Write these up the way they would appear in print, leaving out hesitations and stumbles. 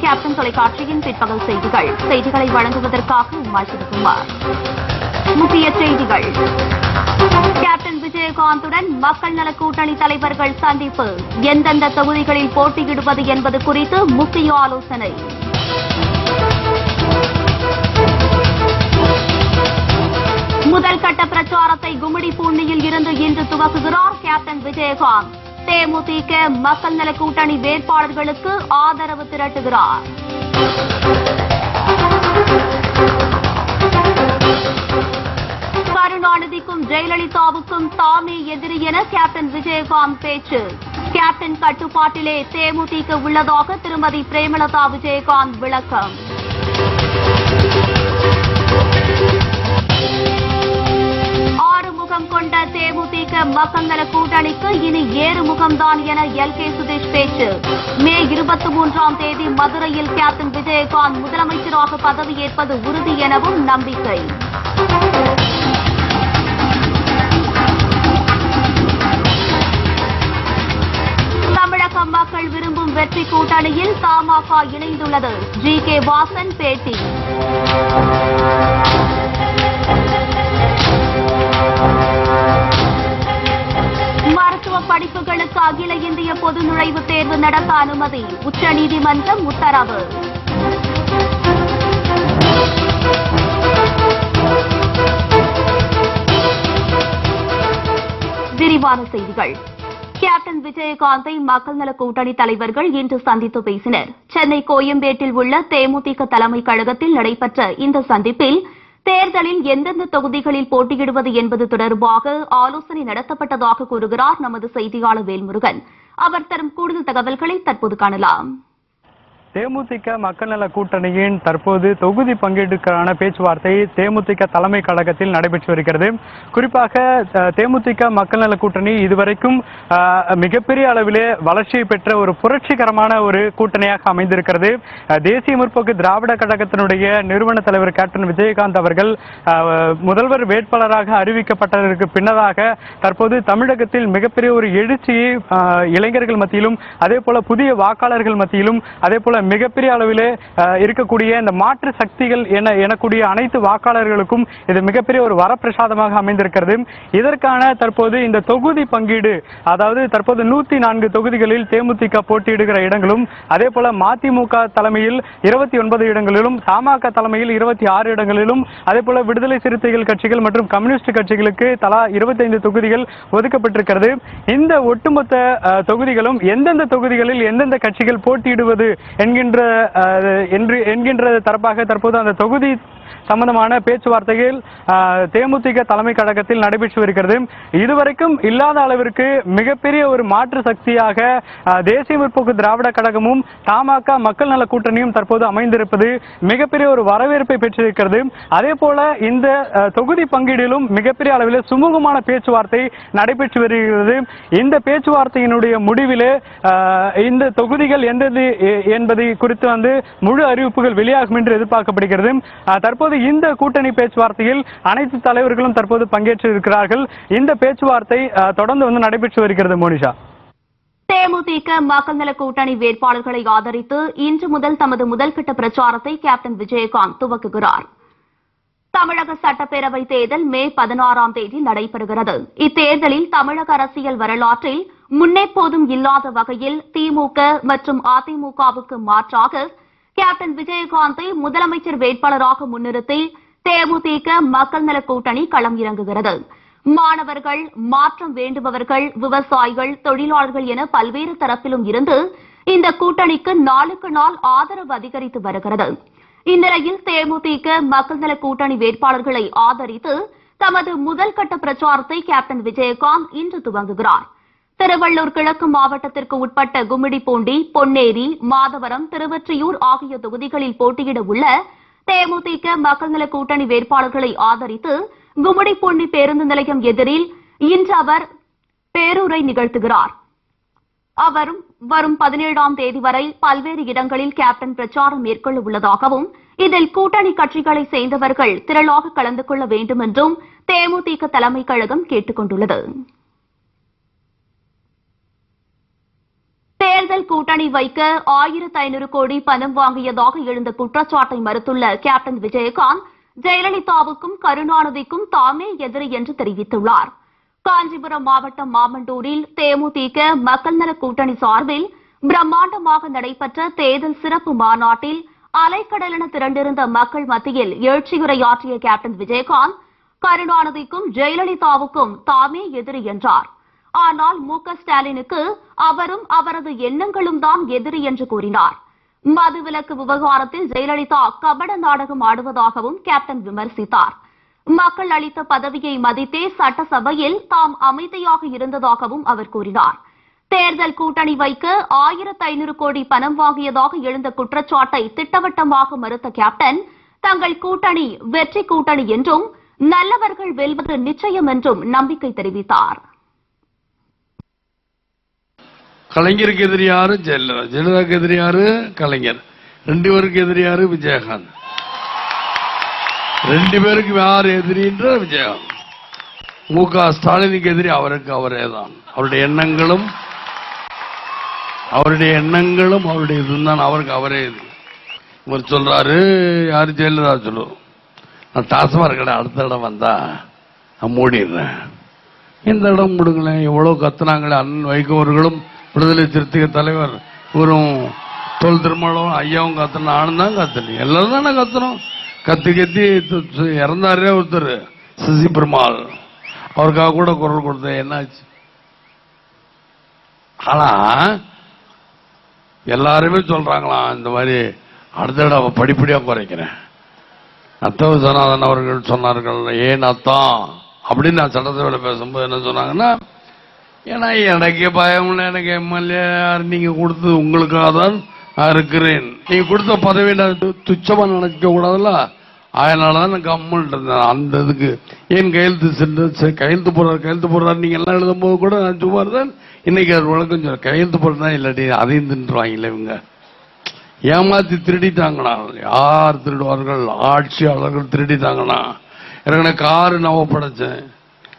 Captain தொலைக்காட்சியின் பிற்பகல் செய்திகள். செய்திகளை வழங்குவதற்காக உமாய் சிவகுமார். முக்கிய செய்திகள். கேப்டன் விஜயகாந்துடன் மக்கள் நல கூட்டணி தலைவர்கள் சந்திப்பு. எந்தெந்த தொகுதிகளில் போட்டியிடுவது என்பது குறித்து முக்கிய ஆலோசனை. முதல் கட்ட பிரச்சாரத்தை கும்மிடிப்பூண்டியில் இருந்து இன்று துவக்குகிறார் கேப்டன் விஜயகாந்த். தேமுதிக மக்கள் நல கூட்டணி வேட்பாளர்களுக்கு ஆதரவு திரட்டுகிறார். கருணாநிதிக்கும் ஜெயலலிதாவுக்கும் தாமே எதிரி என கேப்டன் விஜயகாந்த் பேச்சு. கேப்டன் கட்டுப்பாட்டிலே தேமுதிக உள்ளதாக திருமதி பிரேமலதா விஜயகாந்த் விளக்கம். ஆறுமுகம் கொண்ட தேமுதிக மக்கள் நல கூட்டணிக்கு இனி ஏறுமுகம்தான் என எல்.கே. சுதீஷ் பேச்சு. மே 23ஆம் தேதி மதுரையில் கேப்டன் விஜயகாந்த் முதலமைச்சராக பதவியேற்பது உறுதி எனவும் நம்பிக்கை. தமிழக மக்கள் விரும்பும் வெற்றி கூட்டணியில் தமாக இணைந்துள்ளது. ஜி.கே. வாசன் பேட்டி. மருத்துவ படிப்புகளுக்கு அகில இந்திய பொது நுழைவுத் தேர்வு நடத்த அனுமதி. உச்சநீதிமன்றம் உத்தரவு. விரிவான செய்திகள். கேப்டன் விஜயகாந்தை மக்கள் நல கூட்டணி தலைவர்கள் இன்று சந்தித்து பேசினர். சென்னை கோயம்பேட்டில் உள்ள தேமுதிக தலைமை கழகத்தில் நடைபெற்ற இந்த சந்திப்பில் தேர்தலில் எந்தெந்த தொகுதிகளில் போட்டியிடுவது என்பது தொடர்பாக ஆலோசனை நடத்தப்பட்டதாக கூறுகிறார் நமது செய்தியாளர் வேல்முருகன். அவர் தரும் கூடுதல் தகவல்களை தற்போது காணலாம். தேமுதிக மக்கள் நல கூட்டணியின் தற்போது தொகுதி பங்கீட்டுக்கான பேச்சுவார்த்தை தேமுதிக தலைமை கழகத்தில் நடைபெற்று வருகிறது. குறிப்பாக தேமுதிக மக்கள் நல கூட்டணி இதுவரைக்கும் மிகப்பெரிய அளவிலே வளர்ச்சியை பெற்ற ஒரு புரட்சிகரமான ஒரு கூட்டணியாக அமைந்திருக்கிறது. தேசிய முற்போக்கு திராவிட கழகத்தினுடைய நிறுவன தலைவர் கேப்டன் விஜயகாந்த் அவர்கள் முதல்வர் வேட்பாளராக அறிவிக்கப்பட்டதற்கு பின்னதாக தற்போது தமிழகத்தில் மிகப்பெரிய ஒரு எழுச்சியை இளைஞர்கள் மத்தியிலும் அதே போல புதிய வாக்காளர்கள் மத்தியிலும் அதே போல மிகப்பெரிய அளவிலே இருக்கக்கூடிய இந்த மாற்று சக்திகள் எனக்கூடிய அனைத்து வாக்காளர்களுக்கும் இது மிகப்பெரிய ஒரு வரப்பிரசாதமாக அமைந்திருக்கிறது. இதற்கான தற்போது இந்த தொகுதி பங்கீடு, அதாவது தற்போது 104 தொகுதிகளில் தேமுதிக போட்டியிடுகிற இடங்களும் அதே போல மதிமுக தலைமையில் 29 இடங்களிலும் தமாக தலைமையில் 26 இடங்களிலும் அதே போல விடுதலை சிறுத்தைகள் கட்சிகள் மற்றும் கம்யூனிஸ்ட் கட்சிகளுக்கு தலா 25 தொகுதிகள் ஒதுக்கப்பட்டிருக்கிறது. இந்த ஒட்டுமொத்த தொகுதிகளும் எந்தெந்த தொகுதிகளில் எந்தெந்த கட்சிகள் போட்டியிடுவது என்கின்ற தரப்பாக தற்போது அந்த தொகுதி சம்பந்தமான பேச்சுவார்த்தைகள் தேமுதிக தலைமை கழகத்தில் நடைபெற்று வருகிறது. இதுவரைக்கும் இல்லாத அளவிற்கு மிகப்பெரிய ஒரு மாற்று சக்தியாக தேசிய முற்போக்கு திராவிட கழகமும் தமாக மக்கள் நல கூட்டணியும் தற்போது அமைந்திருப்பது மிகப்பெரிய ஒரு வரவேற்பை பெற்றிருக்கிறது. அதே போல இந்த தொகுதி பங்கீடிலும் மிகப்பெரிய அளவில் சுமூகமான பேச்சுவார்த்தை நடைபெற்று வருகிறது. இந்த பேச்சுவார்த்தையினுடைய முடிவிலே இந்த தொகுதிகள் எந்தது என்பதை குறித்து முழு அறிவிப்புகள் வெளியாகும் என்று எதிர்பார்க்கப்படுகிறது. தற்போது இந்த கூட்டணி பேச்சுவார்த்தையில் அனைத்து தலைவர்களும் தற்போது பங்கேற்று இருக்கிறார்கள். இந்த பேச்சுவார்த்தை தொடர்ந்து நடைபெற்று வருகிறது. மோனிஷா, தேமுதிக மக்கள் நல கூட்டணி வேட்பாளர்களை ஆதரித்து இன்று முதல் தமது முதல்கட்ட பிரச்சாரத்தை கேப்டன் விஜயகாந்த் துவக்குகிறார். தமிழக சட்டப்பேரவை தேர்தல் மே 16ஆம் தேதி நடைபெறுகிறது. இத்தேர்தலில் தமிழக அரசியல் வரலாற்றில் முன்னெப்போதும் இல்லாத வகையில் திமுக மற்றும் அதிமுகவுக்கு மாற்றாக கேப்டன் விஜயகாந்தை முதலமைச்சர் வேட்பாளராக முன்னிறுத்தி தேமுதிக மக்கள் நல கூட்டணி களம் இறங்குகிறது. மாணவர்கள், மாற்றம் வேண்டுபவர்கள், விவசாயிகள், தொழிலாளர்கள் என பல்வேறு தரப்பிலும் இருந்து இந்த கூட்டணிக்கு நாளுக்கு நாள் ஆதரவு அதிகரித்து வருகிறது. இந்நிலையில் தேமுதிக மக்கள் நல கூட்டணி வேட்பாளர்களை ஆதரித்து தமது முதல் கட்ட பிரச்சாரத்தை கேப்டன் விஜயகாந்த் இன்று துவங்குகிறார். திருவள்ளூர் கிழக்கு மாவட்டத்திற்கு உட்பட்ட கும்மிடிப்பூண்டி, பொன்னேரி, மாதவரம், திருவொற்றியூர் ஆகிய தொகுதிகளில் போட்டியிட உள்ள தேமுதிக மக்கள் நல கூட்டணி வேட்பாளர்களை ஆதரித்து கும்மிடிப்பூண்டி பேருந்து நிலையம் எதிரில் இன்று அவர் பேருரை நிகழ்த்துகிறார். அவரும் வரும் 17ஆம் தேதி வரை பல்வேறு இடங்களில் கேப்டன் பிரச்சாரம் மேற்கொள்ள உள்ளதாகவும் இதில் கூட்டணி கட்சிகளை சேர்ந்தவர்கள் திரளாக கலந்து கொள்ள வேண்டும் என்றும் தேமுதிக தலைமை கழகம் கேட்டுக் கொண்டுள்ளது. தேர்தல் கூட்டணி வைக்க 1500 கோடி பணம் வாங்கியதாக எழுந்த குற்றச்சாட்டை மறுத்துள்ள கேப்டன் விஜயகாந்த், ஜெயலலிதாவுக்கும் கருணாநிதிக்கும் தாமே எதிரி என்று தெரிவித்துள்ளார். காஞ்சிபுரம் மாவட்டம் மாமண்டூரில் தேமுதிக மக்கள் நல கூட்டணி சார்பில் பிரம்மாண்டமாக நடைபெற்ற தேர்தல் சிறப்பு மாநாட்டில் அலைக்கடலென திரண்டிருந்த மக்கள் மத்தியில் எழுச்சியுரையாற்றிய கேப்டன் விஜயகாந்த், கருணாநிதிக்கும் ஜெயலலிதாவுக்கும் தாமே எதிரி என்றார். ஆனால் மு.க.ஸ்டாலினுக்கு அவரும் அவரது எண்ணங்களும் தான் எதிரி என்று கூறினார். மதுவிலக்கு விவகாரத்தில் ஜெயலலிதா கபட நாடகம் ஆடுவதாகவும் கேப்டன் விமர்சித்தார். மக்கள் அளித்த பதவியை மதித்தே சட்டசபையில் தாம் அமைதியாக இருந்ததாகவும் அவர் கூறினார். தேர்தல் கூட்டணி வைக்க 1500 கோடி பணம் வாங்கியதாக எழுந்த குற்றச்சாட்டை திட்டவட்டமாக மறுத்த கேப்டன், தங்கள் கூட்டணி வெற்றி கூட்டணி என்றும் நல்லவர்கள் வெல்வது நிச்சயம் என்றும் நம்பிக்கை தெரிவித்தார். கலைஞருக்கு எதிரி யாரு? ஜெயலலிதா. ஜெயலலிதாவுக்கு எதிரி யாரு? கலைஞர். 2 பேருக்கு எதிரி யாரு? விஜயகாந்த். 2 பேருக்கு யார் எதிரின்ற விஜயகாந்த். மு.க.ஸ்டாலினுக்கு எதிரி அவருக்கு அவரே தான். அவருடைய எண்ணங்களும் அவருடைய இதுதான் அவருக்கு அவரே இது. இவர் சொல்றாரு, யாரு? ஜெயலலிதா சொல்லுவோம், நான் டாஸ்மாக் கடை அடுத்த இடம் வந்தா நான் மூடிடுறேன், இந்த இடம் முடுங்களேன். எவ்வளவு கத்துனாங்களே அண்ணன் வைகோ அவர்களும் விடுதலை சிறுத்தைகள் தலைவர் இவரும் தொல் திருமாவளவன் ஐயாவும் கத்துன, நானும் தான் கத்துனேன், எல்லாரும் தானே கத்துனோம். கத்தி இறந்தாரே ஒருத்தர் சசி பெருமாள், அவருக்காக கூட குரல் கொடுத்தேன், என்னாச்சு? ஆனா எல்லாருமே சொல்றாங்களாம் இந்த மாதிரி அடுத்த இடம் படிப்படியா குறைக்கிறேன். அத்தவ சனாதன் அவர்கள் சொன்னார்கள், ஏன் அத்தான் அப்படின்னு நான் சட்டசபையில் பேசும்போது என்ன சொன்னாங்கன்னா, ஏன்னா எனக்கே பயம் இல்லை, எனக்கு எம்எல்ஏ நீங்க கொடுத்து உங்களுக்காக தான் நான் இருக்கிறேன், நீங்க கொடுத்த பதவி துச்சமா நினைக்க கூடாதுல்ல, அதனாலதான் நான் கம்மல் இருந்தேன். அந்த இதுக்கு ஏன் கையெழுத்து போடுறாரு நீங்க எல்லாம் எழுதும் போது கூட நான் சும்மா இருந்தேன். இன்னைக்கு அது விளக்கம் சொல்ல, கையெழுத்து போடுறதா இல்லாட்டி அதையும் தின்றுவாங்கல்ல இவங்க, ஏமாத்தி திருடிட்டாங்கண்ணா. யார் திருடுவார்கள்? ஆட்சியாளர்கள் திருடிட்டாங்கண்ணா. எனக்கு காரு நான் ஒப்படைச்சேன்,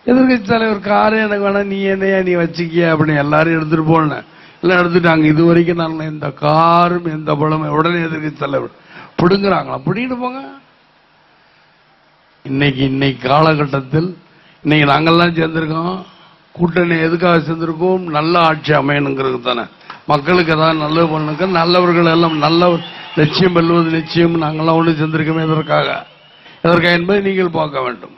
எதிர்கட்சி தலைவர் காரு எனக்கு வேணாம், நீ என்னையா நீ வச்சுக்கிய அப்படின்னு எல்லாரும் எடுத்துட்டு போனேன், எல்லாம் எடுத்துட்டாங்க. இது வரைக்கும் நாங்கள் எந்த காரும் எந்த பழமும் உடனே எதிர்கட்சி தலைவர் பிடுங்குறாங்களா, பிடிக்கிட்டு போங்க. இன்னைக்கு காலகட்டத்தில் இன்னைக்கு நாங்கள்லாம் சேர்ந்திருக்கோம், கூட்டணி எதுக்காக சேர்ந்திருக்கோம்? நல்ல ஆட்சி அமையணுங்கிறது தானே. மக்களுக்கு ஏதாவது நல்லது பண்ணுங்க, நல்லவர்கள் எல்லாம் நல்ல லட்சியம் வெல்வது நிச்சயம். நாங்கள்லாம் ஒன்று சேர்ந்திருக்கோமே எதற்காக என்பதை நீங்கள் பார்க்க வேண்டும்.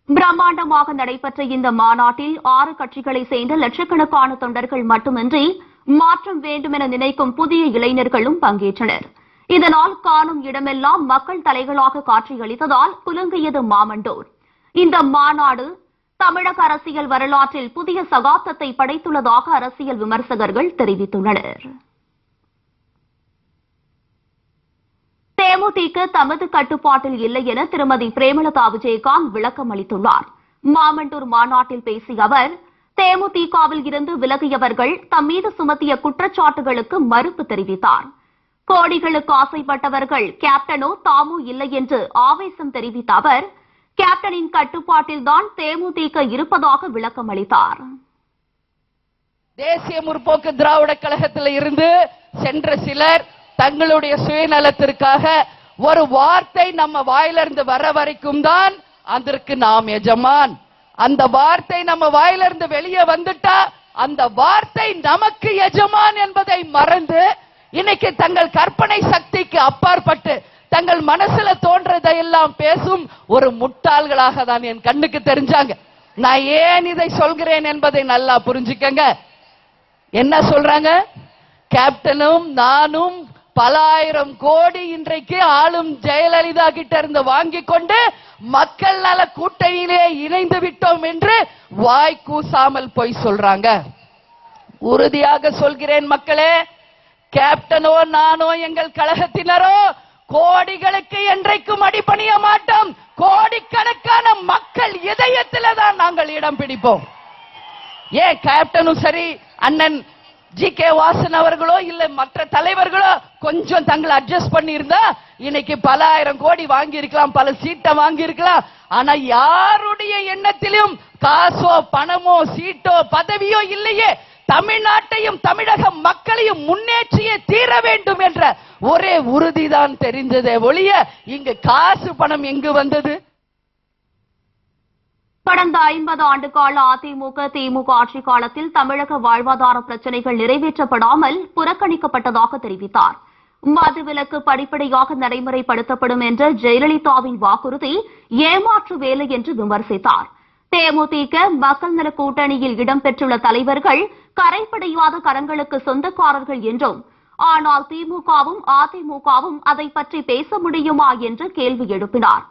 பிரம்மாண்டமாக நடைபெற்ற இந்த மாநாட்டில் 6 கட்சிகளை சேர்ந்த லட்சக்கணக்கான தொண்டர்கள் மட்டுமின்றி மாற்றம் வேண்டும் என நினைக்கும் புதிய இளைஞர்களும் பங்கேற்றனர். இதனால் காணும் இடமெல்லாம் மக்கள் தலைகளாக காட்சியளித்ததால் குலுங்கியது மாமண்டூர். இந்த மாநாடு தமிழக அரசியல் வரலாற்றில் புதிய சகாப்தத்தை படைத்துள்ளதாக அரசியல் விமர்சகர்கள் தெரிவித்துள்ளனர். தேமுதிக தமது கட்டுப்பாட்டில் இல்லை என திருமதி பிரேமலதா விஜயகாந்த் விளக்கம் அளித்துள்ளார். மாமண்டூர் மாநாட்டில் பேசிய அவர், தேமுதிகவில் இருந்து விலகியவர்கள் தம்மீது சுமத்திய குற்றச்சாட்டுகளுக்கு மறுப்பு தெரிவித்தார். கோடிகளுக்கு ஆசைப்பட்டவர்கள் கேப்டனோ தாமோ இல்லை என்று ஆவேசம் தெரிவித்த அவர், கேப்டனின் கட்டுப்பாட்டில்தான் தேமுதிக இருப்பதாக விளக்கம் அளித்தார். தேசிய முற்போக்கு திராவிட கழகத்தில் இருந்து சென்ற சிலர் தங்களுடைய சுயநலத்திற்காக ஒரு வார்த்தை நம்ம வாயிலிருந்து வர வரைக்கும் தான் அதற்கு நாம் எஜமான். அந்த வார்த்தை நம்ம வாயிலிருந்து வெளியே வந்துட்டா அந்த வார்த்தை நமக்கு எஜமான் என்பதை மறந்து இன்னைக்கு தங்கள் கற்பனை சக்திக்கு அப்பாற்பட்டு தங்கள் மனசுல தோன்றதையெல்லாம் பேசும் ஒரு முட்டாள்களாக தான் என் கண்ணுக்கு தெரிஞ்சாங்க. நான் ஏன் இதை சொல்கிறேன் என்பதை நல்லா புரிஞ்சுக்கங்க. என்ன சொல்றாங்க? கேப்டனும் நானும் பல ஆயிரம் கோடி இன்றைக்கு ஆளும் ஜெயலலிதா கிட்ட இருந்து வாங்கி கொண்டு மக்கள் நல கூட்டணியிலே இணைந்து விட்டோம் என்று வாய் கூசாமல் போய் சொல்றாங்க. உறுதியாக சொல்கிறேன் மக்களே, கேப்டனோ நானோ எங்கள் கழகத்தினரோ கோடிகளுக்கு என்றைக்கும் அடிபணிய மாட்டோம். கோடிக்கணக்கான மக்கள் இதயத்தில தான் நாங்கள் இடம் பிடிப்போம். ஏன் கேப்டனும் சரி, அண்ணன் ஜி.கே. வாசன் அவர்களோ இல்ல மற்ற தலைவர்களோ கொஞ்சம் தங்களை அட்ஜஸ்ட் பண்ணி இருந்தா இன்னைக்கு பல ஆயிரம் கோடி வாங்கி இருக்கலாம், பல சீட்டை வாங்கி இருக்கலாம். ஆனா யாருடைய எண்ணத்திலும் காசோ பணமோ சீட்டோ பதவியோ இல்லையே. தமிழ்நாட்டையும் தமிழக மக்களையும் முன்னேற்றியே தீர வேண்டும் என்ற ஒரே உறுதிதான் தெரிந்ததே ஒழிய இங்கு காசு பணம் எங்கு வந்தது? கடந்த 50 ஆண்டு கால அதிமுக திமுக ஆட்சி காலத்தில் தமிழக வாழ்வாதார பிரச்சினைகள் நிறைவேற்றப்படாமல் புறக்கணிக்கப்பட்டதாக தெரிவித்தார். மதுவிலக்கு படிப்படியாக நடைமுறைப்படுத்தப்படும் என்ற ஜெயலலிதாவின் வாக்குறுதி ஏமாற்று வேலை என்று விமர்சித்தார். தேமுதிக மக்கள் நல கூட்டணியில் இடம்பெற்றுள்ள தலைவர்கள் கரைப்படையாத கரங்களுக்கு சொந்தக்காரர்கள் என்றும், ஆனால் திமுகவும் அதிமுகவும் அதை பற்றி பேச முடியுமா என்று கேள்வி எழுப்பினார்.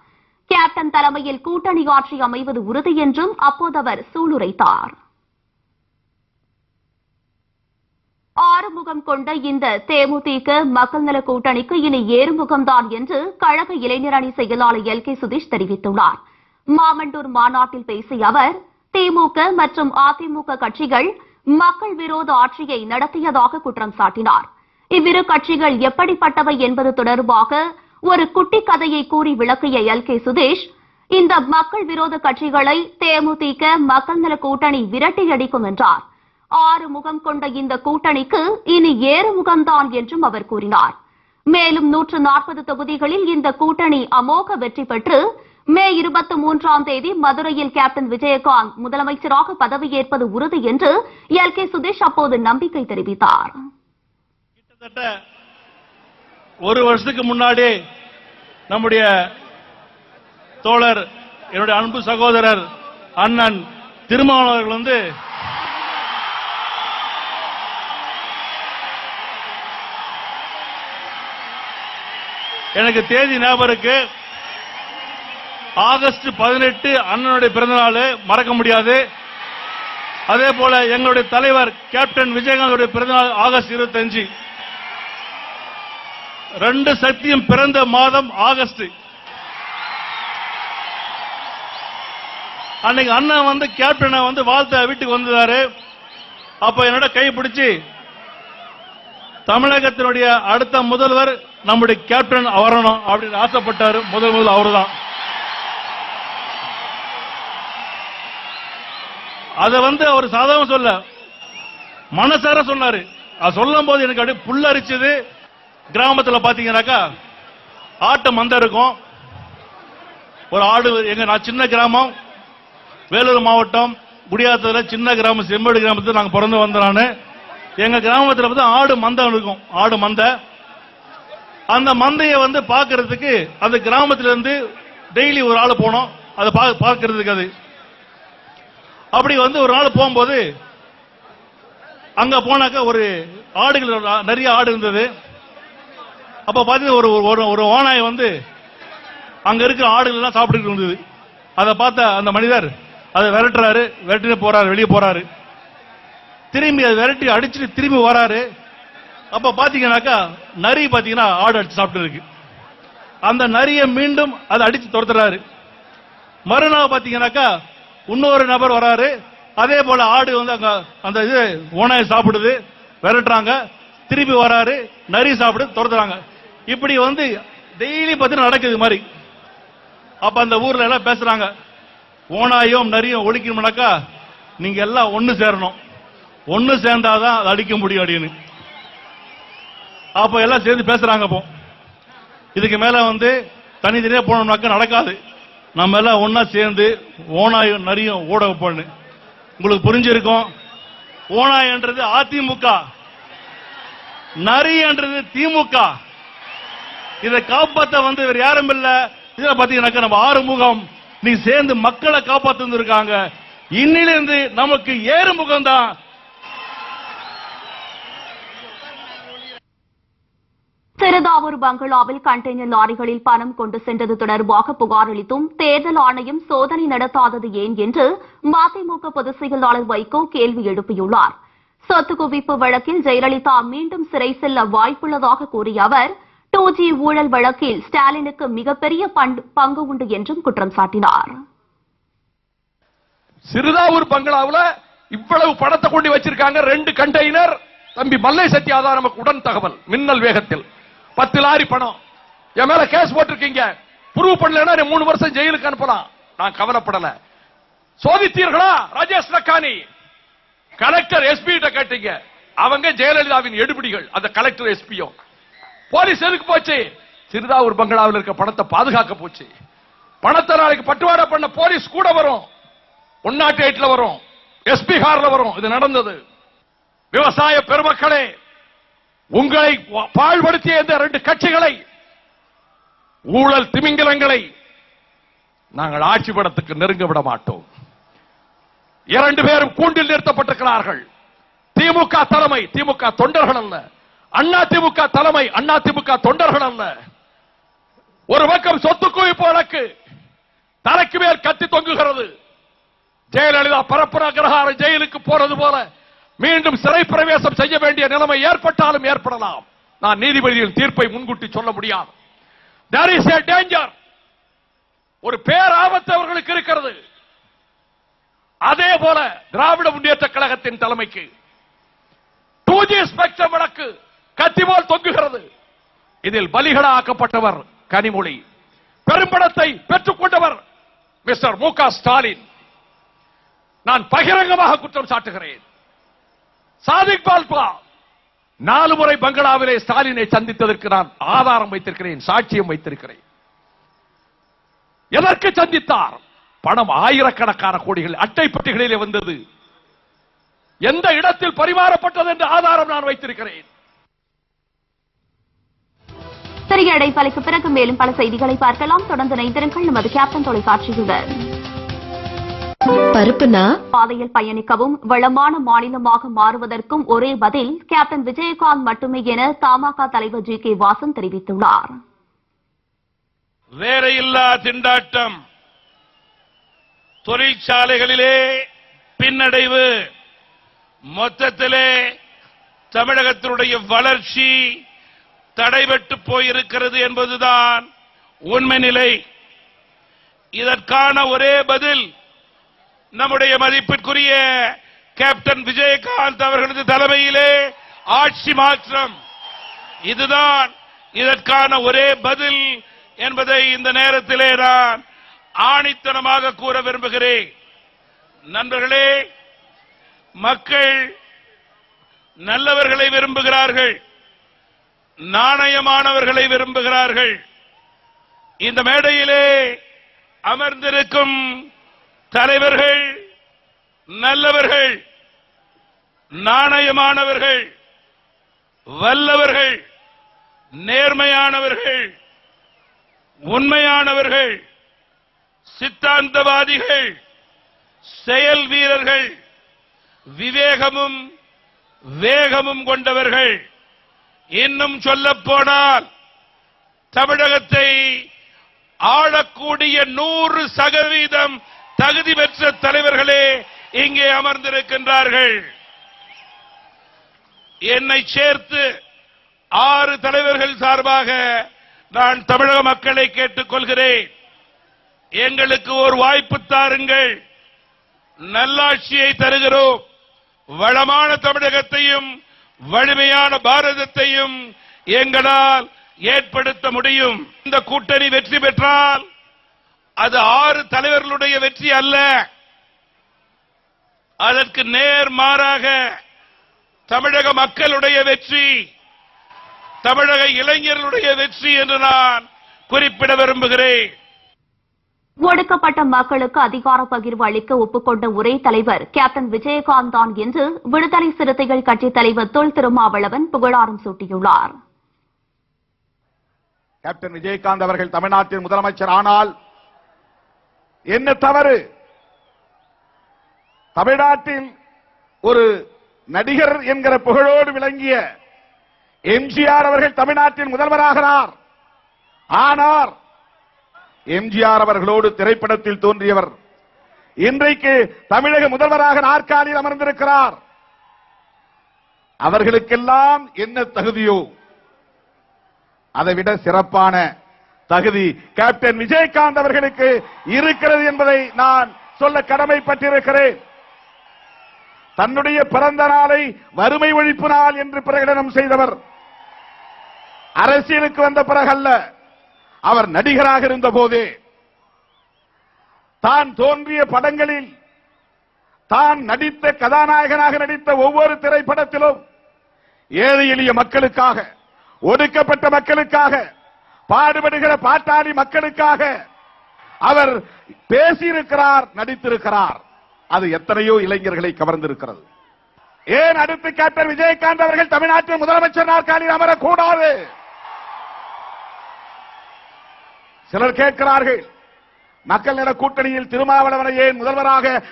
கேப்டன் தலைமையில் கூட்டணி ஆட்சி அமைவது உறுதி என்றும் அப்போது அவர் சூளுரைத்தார். ஆறுமுகம் கொண்ட இந்த தேமுதிக மக்கள் நல கூட்டணிக்கு இனி ஏறுமுகம்தான் என்று கழக இளைஞர் அணி செயலாளர் LK சுதீஷ் தெரிவித்துள்ளார். மாமண்டூர் மாநாட்டில் பேசிய அவர், திமுக மற்றும் அதிமுக கட்சிகள் மக்கள் விரோத ஆட்சியை நடத்தியதாக குற்றம் சாட்டினார். இவ்விரு கட்சிகள் எப்படிப்பட்டவை என்பது தொடர்பாக ஒரு குட்டி கதையை கூறி விளக்கிய LK சுதீஷ், இந்த மக்கள் விரோத கட்சிகளை தேமுதிக மக்கள் நல கூட்டணி விரட்டியடிக்கும் என்றார். 6 முகம் கொண்ட இந்த கூட்டணிக்கு இனி ஏறுமுகம்தான் என்றும் அவர் கூறினார். மேலும் 140 தொகுதிகளில் இந்த கூட்டணி அமோக வெற்றி பெற்று மே 23ஆம் தேதி மதுரையில் கேப்டன் விஜயகாந்த் முதலமைச்சராக பதவியேற்பது உறுதி என்று LK சுதீஷ் அப்போது நம்பிக்கை தெரிவித்தார். கிட்டத்தட்ட ஒரு வருஷத்துக்கு முன்னாடி நம்முடைய தோழர், என்னுடைய அன்பு சகோதரர் அண்ணன் திருமாவளவர்கள் வந்து எனக்கு தேதி ஞாபகம் இருக்கு. ஆகஸ்ட் 18 அண்ணனுடைய பிறந்தநாள், மறக்க முடியாது. அதே போல எங்களுடைய தலைவர் கேப்டன் விஜயகாந்தோட பிறந்தநாள் ஆகஸ்ட் 25. 2 சக்தியும் பிறந்த மாதம் ஆகஸ்ட். அன்னைக்கு அண்ணன் வந்து கேப்டனை வந்து வாழ்த்த வீட்டுக்கு வந்தாரு. அப்ப என்னோட கை பிடிச்சு, தமிழகத்தினுடைய அடுத்த முதல்வர் நம்முடைய கேப்டன் வரணும் அப்படின்னு ஆசைப்பட்டாரு. முதல் அவருதான். அத வந்து அவர் சாதாரண சொல்ல, மனசார சொன்னாரு. அது சொல்லும் போது எனக்கு அப்படியே புல்லரிச்சது. கிராமத்தில் பாத்தீங்கன்னாக்கா ஆட்டு மந்தை இருக்கும். ஒரு ஆடு, நான் சின்ன கிராமம், வேலூர் மாவட்டம் குடியாத்தத்துல சின்ன கிராமம், செம்மேடு கிராமத்தில் நாங்க பிறந்து வந்தோம். எங்க கிராமத்தில் வந்து ஆடு மந்தை இருக்கும். ஆடு மந்தை. அந்த மந்தையை வந்து பாக்குறதுக்கு அந்த கிராமத்துல இருந்து டெய்லி ஒரு ஆள் போனோம் அதை பாக்குறதுக்கு. அது அப்படி வந்து ஒரு நாள் போகும்போது அங்க போனாக்க ஒரு ஆடுகள், நிறைய ஆடு இருந்தது. அப்ப பாத்தீங்கன்னா ஒரு ஓநாய் வந்து அங்க இருக்கிற ஆடுகள் எல்லாம் சாப்பிட்டு இருந்தது. அதை பார்த்த அந்த மனிதர் அதை விரட்டுறாரு. விரட்டிட்டு போறாரு, வெளியே போறாரு. திரும்பி அதை விரட்டி அடிச்சுட்டு திரும்பி வராரு. அப்ப பாத்தீங்கன்னாக்கா நரி பாத்தீங்கன்னா ஆடு அடிச்சு சாப்பிட்டு இருக்கு. அந்த நரியை மீண்டும் அதை அடிச்சு துரத்துறாரு. மறுநாள் பாத்தீங்கன்னாக்கா இன்னொரு நபர் வராரு. அதே போல ஆடு வந்து அங்க அந்த இது ஓனாயை சாப்பிடுது, விரட்டுறாங்க. திருப்பி வராரு, நரி சாப்பிடு, துரத்துறாங்க. இப்படி வந்து டெய்லி பாத்தீங்கன்னா நடக்குது மாதிரி. அப்ப அந்த ஊர்ல எல்லாம் பேசுறாங்க, ஓனாயும் நரியும் ஒழிக்கணும்னாக்கா நீங்க எல்லாம் ஒண்ணு சேரணும், ஒண்ணு சேர்ந்தாதான் அதை அடிக்க முடியும் அப்படின்னு. அப்ப எல்லாம் சேர்ந்து பேசுறாங்க. அப்போ இதுக்கு மேல வந்து தனித்தனியா போனோம்னாக்கா நடக்காது. நம்ம எல்லாம் ஒன்னா சேர்ந்து ஓனாயும் நரியும் ஓட வைப்போம்னு. உங்களுக்கு புரிஞ்சிருக்கும். ஓனாய் என்றது அதிமுக, நரி என்றது திமுக. இதை காப்பாற்ற வந்து வேற யாரும் இல்ல. இதுல பாத்தீங்கன்னாக்கா நம்ம ஆறுமுகம் நீ சேர்ந்து மக்களை காப்பாத்து இருக்காங்க. இன்னிலிருந்து நமக்கு ஏறுமுகம் தான். திருதாவூர் பங்களாவில் கண்டெய்னர் லாரிகளில் பணம் கொண்டு சென்றது தொடர்பாக புகார் அளித்தும் தேர்தல் ஆணையம் சோதனை நடத்தாதது ஏன் என்று மதிமுக பொதுச் செயலாளர் வைகோ கேள்வி எழுப்பியுள்ளார். சொத்து குவிப்பு வழக்கில் ஜெயலலிதா மீண்டும் சிறை செல்ல வாய்ப்புள்ளதாக கூறிய அவர் 2G ஊழல் வழக்கில் ஸ்டாலினுக்கு மிகப்பெரிய பங்கு உண்டு என்றும் குற்றம் சாட்டினார். சிறுதாவூர் பங்களாவில் இவ்வளவு பணத்தை கொண்டு வச்சிருக்காங்க. 2 கண்டெய்னர். தம்பி மல்லை சத்யா தான் நமக்கு உடன் தகவல். மின்னல் வேகத்தில் 10 லாரி பணம். என் மேல கேஸ் போட்டிருக்கீங்க. ப்ரூவ் பண்ணலன்னா 3 வருஷம் ஜெயிலுக்கு அனுப்பலாம். நான் கவலைப்படல. சோதித்தீர்களா ராஜேஷ் லக்கானி? கலெக்டர் எஸ்பி கிட்ட கேட்டீங்க, அவங்க ஜெயலலிதாவின் எடுபிடிகள். அந்த கலெக்டர் எஸ்பியும் போலீஸ் எதுக்கு போச்சு? சிறுதாவூர் பங்களாவில் இருக்க பணத்தை பாதுகாக்க போச்சு. பணத்தை நாளைக்கு பட்டுவாடா பண்ண போலீஸ் கூட வரும், 108ல வரும், எஸ்பி கார்ல வரும். இது நடந்தது. விவசாய பெருமக்களே, உங்களை பாழ்படுத்திய இந்த 2 கட்சிகளை, ஊழல் திமிங்கலங்களை நாங்கள் ஆட்சி படத்துக்கு நெருங்க விட மாட்டோம். 2 பேரும் கூண்டில் நிறுத்தப்பட்டிருக்கிறார்கள். திமுக தலைமை திமுக தொண்டர்கள் அல்ல, அண்ணா திமுக தலைமை அண்ணா திமுக தொண்டர்கள் அல்ல. ஒரு பக்கம் சொத்து குவிப்பு வழக்கு தலைக்கு மேல் கத்தி தொங்குகிறது. ஜெயலலிதா பரப்புர அக்ரஹாரம் ஜெயிலுக்கு போறது போல மீண்டும் சிறை பிரவேசம் செய்ய வேண்டிய நிலைமை ஏற்பட்டாலும் ஏற்படலாம். நான் நீதிபதியின் தீர்ப்பை முன்கூட்டி சொல்ல முடியாது. There is a danger. ஒரு பேராபத்து அவர்களுக்கு இருக்கிறது. அதே போல திராவிட முன்னேற்ற கழகத்தின் தலைமைக்கு 2G ஸ்பெக்ட்ரம் வழக்கு கத்தி போல் தொங்குகிறது. இதில் பலிகடாக்கப்பட்டவர் கனிமொழி, பெரும்படத்தை பெற்றுக் கொண்டவர் மிஸ்டர் மு க ஸ்டாலின். நான் பகிரங்கமாக குற்றம் சாட்டுகிறேன். சாதிக் பால்பா 4 முறை பங்களாவிலே ஸ்டாலினை சந்தித்ததற்கு நான் ஆதாரம் வைத்திருக்கிறேன், சாட்சியம் வைத்திருக்கிறேன். எதற்கு சந்தித்தார்? பணம் ஆயிரக்கணக்கான கோடிகள் அட்டை பெட்டிகளிலே வந்தது. எந்த இடத்தில் பரிமாறப்பட்டது என்ற ஆதாரம் நான் வைத்திருக்கிறேன். சிறிய இடைவெளிக்கு பிறகு மேலும் பல செய்திகளை பார்க்கலாம். தொடர்ந்து இணைந்திருங்கள் நமது கேப்டன் தொலைக்காட்சியுடன். பருப்புனா பாதையில் பயணிக்கவும் வளமான மாநிலமாக மாறுவதற்கும் ஒரே பதில் கேப்டன் விஜயகாந்த் மட்டுமே என தமாக தலைவர் ஜி கே வாசன் தெரிவித்துள்ளார். வேறையில்லா திண்டாட்டம், தொழிற்சாலைகளிலே பின்னடைவு, மொத்தத்திலே தமிழகத்தினுடைய வளர்ச்சி தடைபட்டு போயிருக்கிறது என்பதுதான் உண்மை நிலை. இதற்கான ஒரே பதில் நம்முடைய மதிப்பிற்குரிய கேப்டன் விஜயகாந்த் அவர்களது தலைமையிலே ஆட்சி மாற்றம். இதுதான் இதற்கான ஒரே பதில் என்பதை இந்த நேரத்திலே நான் ஆணித்தனமாக கூற விரும்புகிறேன். நண்பர்களே, மக்கள் நல்லவர்களை விரும்புகிறார்கள், நாணயமானவர்களை விரும்புகிறார்கள். இந்த மேடையிலே அமர்ந்திருக்கும் தலைவர்கள் நல்லவர்கள், நாணயமானவர்கள், வல்லவர்கள், நேர்மையானவர்கள், உண்மையானவர்கள், சித்தாந்தவாதிகள், செயல் வீரர்கள், விவேகமும் வேகமும் கொண்டவர்கள். இன்னும் சொல்லப் போனால் தமிழகத்தை ஆளக்கூடிய 100% தகுதி பெற்ற தலைவர்களே இங்கே அமர்ந்திருக்கின்றார்கள். என்னை சேர்த்து 6 தலைவர்கள் சார்பாக நான் தமிழக மக்களை கேட்டுக் கொள்கிறேன். எங்களுக்கு ஒரு வாய்ப்பு தாருங்கள். நல்லாட்சியை தருகிறோம். வளமான தமிழகத்தையும் வலிமையான பாரதத்தையும் எங்களால் ஏற்படுத்த முடியும். இந்த கூட்டணி வெற்றி பெற்றால் அது 6 தலைவர்களுடைய வெற்றி அல்ல, அதற்கு நேர்மாறாக தமிழக மக்களுடைய வெற்றி, தமிழக இளைஞர்களுடைய வெற்றி என்று நான் குறிப்பிட விரும்புகிறேன். ஒடுக்கப்பட்ட மக்களுக்கு அதிகார பகிர்வு அளிக்க ஒப்புக்கொண்ட ஒரே தலைவர் கேப்டன் விஜயகாந்த் தான் என்று விடுதலை சிறுத்தைகள் கட்சித் தலைவர் தொல் திருமாவளவன் புகழாரம் சூட்டியுள்ளார். கேப்டன் விஜயகாந்த் அவர்கள் தமிழ்நாட்டின் முதலமைச்சர் ஆனால் என்ன தவறு? தமிழ்நாட்டில் ஒரு நடிகர் என்கிற புகழோடு விளங்கிய எம்ஜிஆர் அவர்கள் தமிழ்நாட்டின் முதல்வராகிறார். ஆனால் எம்ஜிஆர் அவர்களோடு திரைப்படத்தில் தோன்றியவர் இன்றைக்கு தமிழக முதல்வராக நாற்காலியில் அமர்ந்திருக்கிறார். அவர்களுக்கெல்லாம் என்ன தகுதியோ அதைவிட சிறப்பான தகுதி கேப்டன் விஜயகாந்த் அவர்களுக்கு இருக்கிறது என்பதை நான் சொல்ல கடமைப்பட்டிருக்கிறேன். தன்னுடைய பிறந்த நாளை வறுமை ஒழிப்பு நாள் என்று பிரகடனம் செய்தவர். அரசியலுக்கு வந்த பிறகல்ல, அவர் நடிகராக இருந்த போதே தான் தோன்றிய படங்களில் தான் நடித்த கதாநாயகனாக நடித்த ஒவ்வொரு திரைப்படத்திலும் ஏழை எளிய மக்களுக்காக, ஒடுக்கப்பட்ட மக்களுக்காக, பாடுபடுகிற பாட்டாளி மக்களுக்காக அவர் பேசியிருக்கிறார், நடித்திருக்கிறார். அது எத்தனையோ இளைஞர்களை கவர்ந்திருக்கிறது. ஏன் அடுத்து கேப்டன் விஜயகாந்த் அவர்கள் தமிழ்நாட்டில் முதலமைச்சர் நாற்காலியில் அமரக்கூடாது? சிலர் கேட்கிறார்கள், மக்கள் நல கூட்டணியில் திருமாவளவனை ஏன்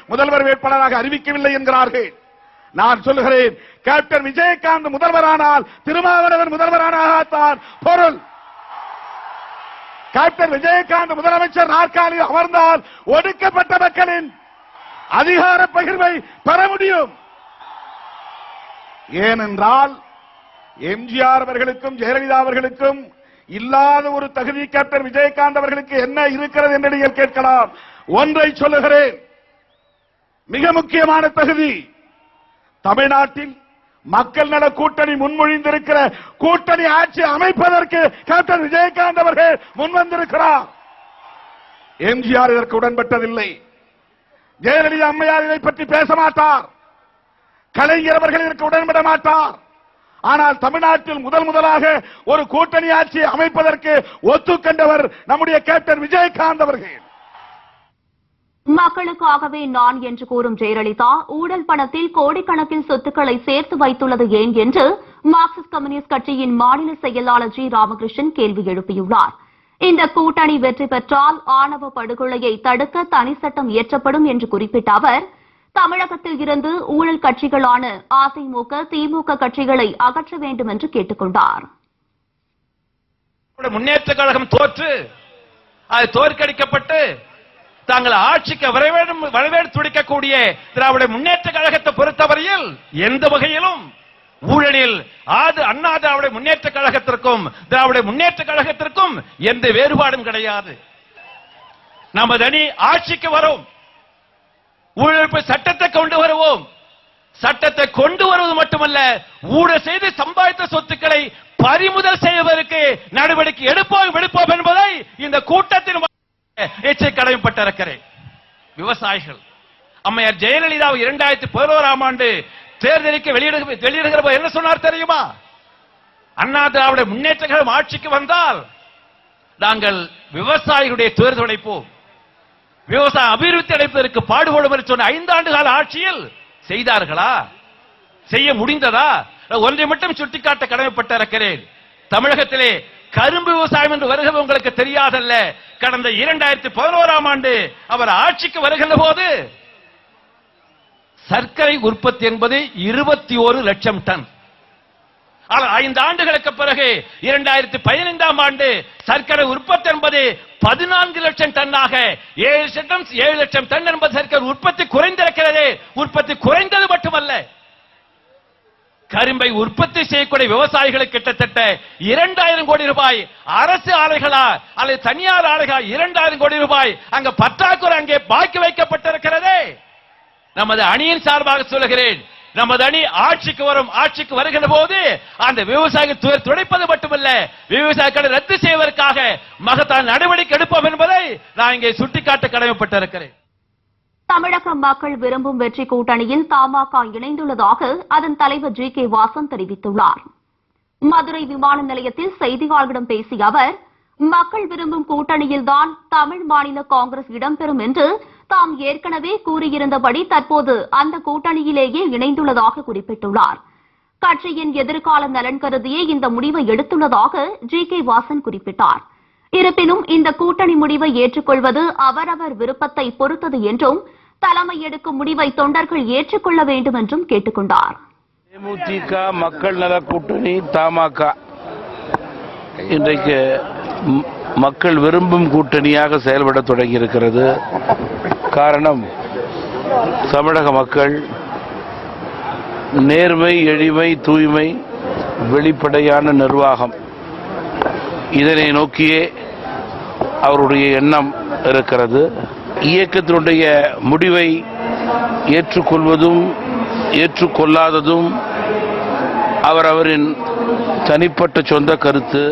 முதல்வர் வேட்பாளராக அறிவிக்கவில்லை என்கிறார்கள். நான் சொல்லுகிறேன், கேப்டன் விஜயகாந்த் முதல்வரானால் திருமாவளவன் முதல்வரானால்தான் பொருள். கேப்டன் விஜயகாந்த் முதலமைச்சர் நாற்காலியில் அமர்ந்தால் ஒடுக்கப்பட்ட மக்களின் அதிகார பகிர்வை பெற முடியும். ஏனென்றால் எம்ஜிஆர் அவர்களுக்கும் ஜெயலலிதா அவர்களுக்கும் இல்லாத ஒரு தகுதி கேப்டன் விஜயகாந்த் அவர்களுக்கு என்ன இருக்கிறது என்று நீங்கள் கேட்கலாம். ஒன்றை சொல்லுகிறேன், மிக முக்கியமான தகுதி. தமிழ்நாட்டில் மக்கள் நல கூட்டணி முன்மொழிந்திருக்கிற கூட்டணி ஆட்சி அமைப்பதற்கு கேப்டன் விஜயகாந்த் அவர்கள் முன்வந்திருக்கிறார். எம்ஜிஆர் இதற்கு உடன்பட்டதில்லை. ஜெயலலிதா அம்மையார் இதை பற்றி பேச மாட்டார். கலைஞர் அவர்கள் இதற்கு உடன்பட மாட்டார். ஆனால் தமிழ்நாட்டில் முதலாக ஒரு கூட்டணி ஆட்சி அமைப்பதற்கு ஒத்துக்கொண்டவர் நம்முடைய கேப்டன் விஜயகாந்த் அவர்கள். மக்களுக்காகவே நான் என்று கூறும் ஜெயலலிதா ஊழல் பணத்தில் கோடிக்கணக்கில் சொத்துக்களை சேர்த்து வைத்துள்ளது ஏன் என்று மார்க்சிஸ்ட் கம்யூனிஸ்ட் கட்சியின் மாநில செயலாளர் ஜி ராமகிருஷ்ணன் கேள்வி எழுப்பியுள்ளார். இந்த கூட்டணி வெற்றி பெற்றால் ஆணவ படுகொலையை தடுக்க தனி சட்டம் இயற்றப்படும் என்று குறிப்பிட்ட அவர், தமிழகத்தில் இருந்து ஊழல் கட்சிகளான அதிமுக, திமுக கட்சிகளை அகற்ற வேண்டும் என்று கேட்டுக் கொண்டார். முன்னேற்ற கழகம் தோற்று அது தோற்கடிக்கப்பட்டு தாங்கள் ஆட்சிக்கு வரவேற்று துடிக்கக்கூடிய திராவிட முன்னேற்ற கழகத்தை பொறுத்தவரையில் எந்த வகையிலும் ஊழலில் அண்ணா திராவிட முன்னேற்ற கழகத்திற்கும் திராவிட முன்னேற்ற கழகத்திற்கும் எந்த வேறுபாடும் கிடையாது. நமது அணி ஆட்சிக்கு வரும், ஊழல் சட்டத்தை கொண்டு வருவோம். சட்டத்தை கொண்டு வருவது மட்டுமல்ல, ஊழல் செய்து சம்பாதித்த சொத்துக்களை பறிமுதல் செய்வதற்கு நடவடிக்கை எடுப்போம் என்பதை இந்த கூட்டத்தின் கடமைப்பட்டிருக்கிறேன். விவசாயிகள் அம்மையார் ஜெயலலிதா 2011ஆம் ஆண்டு தேர்தலுக்கு வெளியிடுகிற போது என்ன சொன்னார் தெரியுமா? அண்ணா திராவிட முன்னேற்ற கழகம் ஆட்சிக்கு வந்தால் நாங்கள் விவசாயிகளுடைய தேர்தல் அடைப்போம், விவசாய அபிவிருத்தி அடைப்பதற்கு பாடுபடும் என்று சொன்ன 5 ஆண்டு கால ஆட்சியில் செய்தார்களா? செய்ய முடிந்ததா? ஒன்றை மட்டும் சுட்டிக்காட்ட கடமைப்பட்டிருக்கிறேன். தமிழகத்திலே கரும்பு விவசாயம் என்று வருகிறது உங்களுக்கு தெரியாதல்ல. கடந்த 2011ஆம் ஆண்டு அவர் ஆட்சிக்கு வருகின்ற போது சர்க்கரை உற்பத்தி என்பது 21 லட்சம் டன். 5 ஆண்டுகளுக்கு பிறகு 2015ஆம் ஆண்டு சர்க்கரை உற்பத்தி என்பது 14 லட்சம் டன்னாக 7 லட்சம் டன் என்பது சர்க்கரை உற்பத்தி குறைந்திருக்கிறது. உற்பத்தி குறைந்தது மட்டுமல்ல, கரும்பை உற்பத்தி செய்யக்கூடிய விவசாயிகளுக்கு கிட்டத்தட்ட 2000 கோடி ரூபாய் அரசு ஆலைகளா அல்லது தனியார் ஆலைகளா 2000 கோடி ரூபாய் அங்க பற்றாக்குறை அங்கே பாக்கி வைக்கப்பட்டிருக்கிறது. நமது அணியின் சார்பாக சொல்லுகிறேன், நமது அணி ஆட்சிக்கு வரும். ஆட்சிக்கு வருகின்ற போது அந்த விவசாயிகள் துடைப்பது மட்டுமல்ல, விவசாயிகளை ரத்து செய்வதற்காக மகத்தான நடவடிக்கை எடுப்போம் என்பதை நான் இங்கே சுட்டிக்காட்ட கடமைப்பட்டிருக்கிறேன். தமிழக மக்கள் விரும்பும் வெற்றி கூட்டணியில் தமாக இணைந்துள்ளதாக அதன் தலைவர் ஜி கே வாசன் தெரிவித்துள்ளார். மதுரை விமான நிலையத்தில் செய்தியாளர்களிடம் பேசிய அவர், மக்கள் விரும்பும் கூட்டணியில்தான் தமிழ் மாநில காங்கிரஸ் இடம்பெறும் என்று தாம் ஏற்கனவே கூறியிருந்தபடி தற்போது அந்த கூட்டணியிலேயே இணைந்துள்ளதாக குறிப்பிட்டுள்ளார். கட்சியின் எதிர்கால நலன் கருதியே இந்த முடிவை எடுத்துள்ளதாக ஜி கே வாசன் குறிப்பிட்டார். இருப்பினும் இந்த கூட்டணி முடிவை ஏற்றுக்கொள்வது அவரவர் விருப்பத்தை பொறுத்தது என்றும் தலைமை எடுக்கும் முடிவை தொண்டர்கள் ஏற்றுக்கொள்ள வேண்டும் என்றும் கேட்டுக் கொண்டார். தேமுதிக மக்கள் நல கூட்டணி தமாக இன்றைக்கு மக்கள் விரும்பும் கூட்டணியாக செயல்பட தொடங்கியிருக்கிறது. காரணம், தமிழக மக்கள் நேர்மை, எளிமை, தூய்மை, வெளிப்படையான நிர்வாகம் இதனை நோக்கியே அவருடைய எண்ணம் இருக்கிறது. இயக்கத்தினுடைய முடிவை ஏற்றுக்கொள்வதும் ஏற்றுக்கொள்ளாததும் அவரின் தனிப்பட்ட சொந்த கருத்து.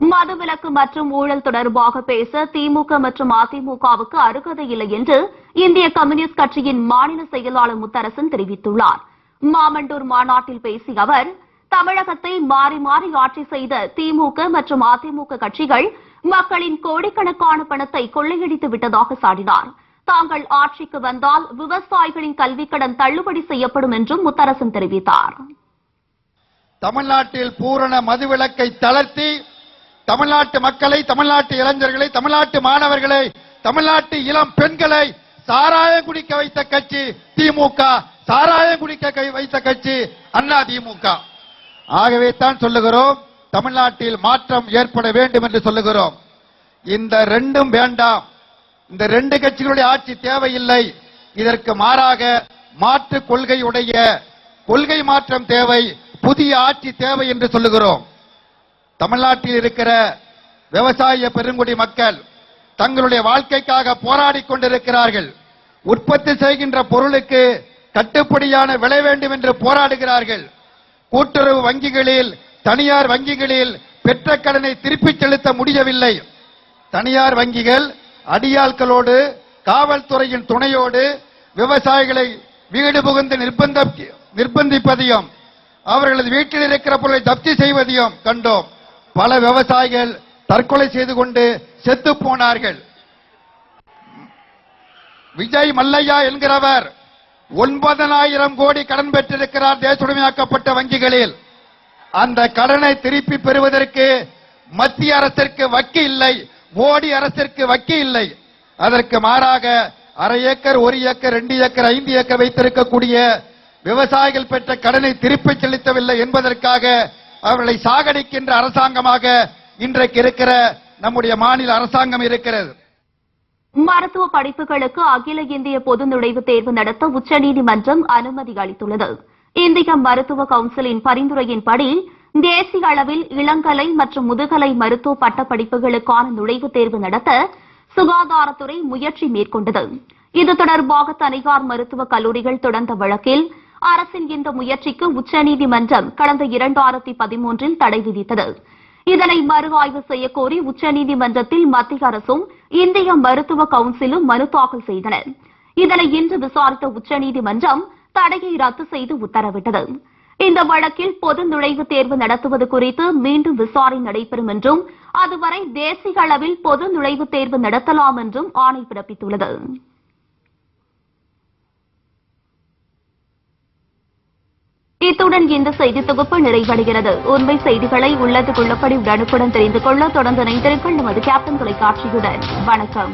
மதுவிலக்கு மற்றும் ஊழல் தொடர்பாக பேச திமுக மற்றும் அதிமுகவுக்கு அருகதை இல்லை என்று இந்திய கம்யூனிஸ்ட் கட்சியின் மாநில செயலாளர் முத்தரசன் தெரிவித்துள்ளார். மாமண்டூர் மாநாட்டில் பேசிய அவர், தமிழகத்தை மாறி மாறி ஆட்சி செய்த திமுக மற்றும் அதிமுக கட்சிகள் மக்களின் கோடிக்கணக்கான பணத்தை கொள்ளையடித்து விட்டதாக சாடினார். தாங்கள் ஆட்சிக்கு வந்தால் விவசாயிகளின் கல்விக்கடன் தள்ளுபடி செய்யப்படும் என்றும் முத்தரசன் தெரிவித்தார். தமிழ்நாட்டில் பூரண மதுவிலக்கை தளர்த்தி தமிழ்நாட்டு மக்களை, தமிழ்நாட்டு இளைஞர்களை, தமிழ்நாட்டு மாணவர்களை, தமிழ்நாட்டு இளம் பெண்களை சாராயம் குடிக்க வைத்த கட்சி திமுக, சாராயம் குடிக்க வைத்த கட்சி அண்ணா திமுக. ஆகவே தான் சொல்லுகிறோம், தமிழ்நாட்டில் மாற்றம் ஏற்பட வேண்டும் என்று சொல்லுகிறோம். இந்த ரெண்டும் வேண்டாம், இந்த ரெண்டு கட்சிகளுடைய ஆட்சி தேவையில்லை. இதற்கு மாறாக மாற்று கொள்கையுடைய கொள்கை மாற்றம் தேவை, புதிய ஆட்சி தேவை என்று சொல்லுகிறோம். தமிழ்நாட்டில் இருக்கிற விவசாய பெருங்குடி மக்கள் தங்களுடைய வாழ்க்கைக்காக போராடி கொண்டிருக்கிறார்கள். உற்பத்தி செய்கின்ற பொருளுக்கு கட்டுப்படியான விலை வேண்டும் என்று போராடுகிறார்கள். கூட்டுறவு வங்கிகளில், தனியார் வங்கிகளில் பெற்ற கடனை திருப்பிச் செலுத்த முடியவில்லை. தனியார் வங்கிகள் அடியாட்களோடு, காவல்துறையின் துணையோடு விவசாயிகளை வீடு புகுந்து நிர்பந்திப்பதையும், அவர்களது வீட்டில் இருக்கிற பொருளை ஜப்தி செய்வதையும் கண்டோம். பல விவசாயிகள் தற்கொலை செய்து கொண்டு செத்து போனார்கள். விஜய் மல்லையா என்கிறவர் 9,000 கோடி கடன் பெற்றிருக்கிறார் தேசுடைமையாக்கப்பட்ட வங்கிகளில். அந்த கடனை திருப்பி பெறுவதற்கு மத்திய அரசிற்கு வக்கி இல்லை, மோடி அரசிற்கு வக்கி இல்லை. அதற்கு மாறாக 1/2 ஏக்கர், 1 ஏக்கர், 2 ஏக்கர், 5 ஏக்கர் வைத்திருக்கக்கூடிய விவசாயிகள் பெற்ற கடனை திருப்பி செலுத்தவில்லை என்பதற்காக அவர்களை சாகடிக்கின்ற அரசாங்கமாக இன்றைக்கு இருக்கிற நம்முடைய மாநில அரசாங்கம் இருக்கிறது. மருத்துவ படிப்புகளுக்கு அகில இந்திய பொது நுழைவுத் தேர்வு நடத்த உச்சநீதிமன்றம் அனுமதி அளித்துள்ளது. இந்திய மருத்துவ கவுன்சிலின் பரிந்துரையின்படி தேசிய அளவில் இளங்கலை மற்றும் முதுகலை மருத்துவ பட்டப்படிப்புகளுக்கான நுழைவுத் தேர்வு நடத்த சுகாதாரத்துறை முயற்சி மேற்கொண்டது. இது தொடர்பாக தனியார் மருத்துவக் கல்லூரிகள் தொடர்ந்த வழக்கில் அரசின் இந்த முயற்சிக்கு உச்சநீதிமன்றம் கடந்த 2013 தடை விதித்தது. இதனை மறு ஆய்வு செய்யக்கோரி உச்சநீதிமன்றத்தில் மத்திய அரசும் இந்திய மருத்துவ கவுன்சிலும் மனு தாக்கல் செய்தனர். இதனை இன்று விசாரித்த உச்சநீதிமன்றம் தடையை ரத்து செய்து உத்தரவிட்டது. இந்த வழக்கில் பொது நுழைவுத் தேர்வு நடத்துவது குறித்து மீண்டும் விசாரணை நடைபெறும் என்றும், அதுவரை தேசிய அளவில் பொது நுழைவுத் தேர்வு நடத்தலாம் என்றும் ஆணை பிறப்பித்துள்ளது. இத்துடன் இந்த செய்தி தொகுப்பு நிறைவடைகிறது. உண்மை செய்திகளை உள்ளதுக்குள்ளபடி உடனுக்குடன் தெரிந்து கொள்ள தொடர்ந்து இணைந்திருங்கள் நமது கேப்டன் தொலைக்காட்சியுடன். வணக்கம்.